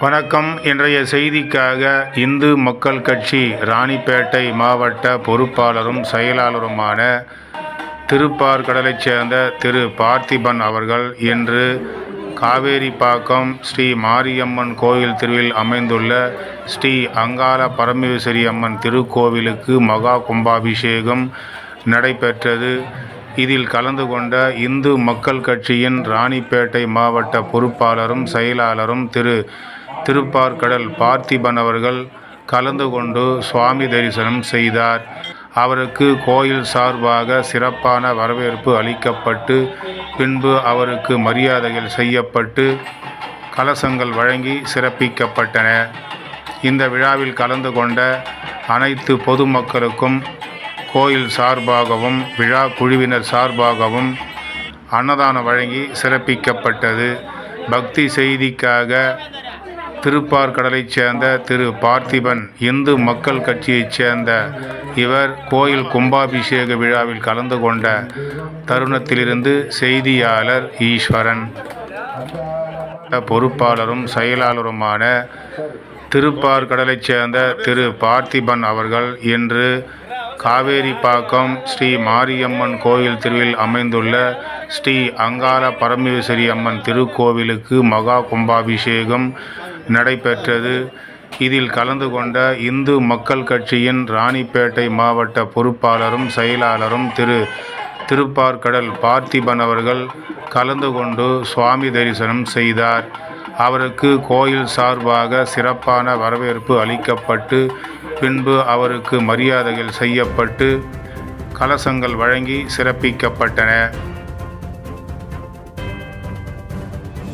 வணக்கம். இன்றைய செய்திக்காக இந்து மக்கள் கட்சி ராணிப்பேட்டை மாவட்ட பொறுப்பாளரும் செயலாளருமான திருப்பார்கடலைச் சேர்ந்த திரு பார்த்திபன் அவர்கள் இன்று காவேரிப்பாக்கம் ஸ்ரீ மாரியம்மன் கோயில் தெருவில் அமைந்துள்ள ஸ்ரீ அங்காள பரமேஸ்வரி அம்மன் திருக்கோவிலுக்கு மகா கும்பாபிஷேகம் நடைபெற்றது. இதில் கலந்து கொண்ட இந்து மக்கள் கட்சியின் ராணிப்பேட்டை மாவட்ட பொறுப்பாளரும் செயலாளரும் திருப்பார்கடல் பார்த்திபன் அவர்கள் கலந்து கொண்டு சுவாமி தரிசனம் செய்தார். அவருக்கு கோயில் சார்பாக சிறப்பான வரவேற்பு அளிக்கப்பட்டு பின்பு அவருக்கு மரியாதைகள் செய்யப்பட்டு கலசங்கள் வழங்கி சிறப்பிக்கப்பட்டன. இந்த விழாவில் கலந்து கொண்ட அனைத்து பொதுமக்களுக்கும் கோயில் சார்பாகவும் விழா குழுவினர் சார்பாகவும் அன்னதானம் வழங்கி சிறப்பிக்கப்பட்டது. பக்தி செய்திக்காக திருப்பார்கடலைச் சேர்ந்த திரு பார்த்திபன் இந்து மக்கள் கட்சியைச் சேர்ந்த இவர் கோயில் கும்பாபிஷேக விழாவில் கலந்து கொண்ட தருணத்திலிருந்து செய்தியாளர் ஈஸ்வரன். பொறுப்பாளரும் செயலாளருமான திருப்பார்கடலைச் சேர்ந்த திரு பார்த்திபன் அவர்கள் இன்று காவேரிப்பாக்கம் ஸ்ரீ மாரியம்மன் கோயில் தெருவில் அமைந்துள்ள ஸ்ரீ அங்காள பரமேஸ்வரி அம்மன் திருக்கோவிலுக்கு மகா கும்பாபிஷேகம் நடைபெற்றது. இதில் கலந்து கொண்ட இந்து மக்கள் கட்சியின் ராணிப்பேட்டை மாவட்ட பொறுப்பாளரும் செயலாளரும் திருப்பார்கடல் பார்த்திபன் அவர்கள் கலந்து கொண்டு சுவாமி தரிசனம் செய்தார். அவருக்கு கோயில் சார்பாக சிறப்பான வரவேற்பு அளிக்கப்பட்டு பின்பு அவருக்கு மரியாதைகள் செய்யப்பட்டு கலசங்கள் வழங்கி சிறப்பிக்கப்பட்டன.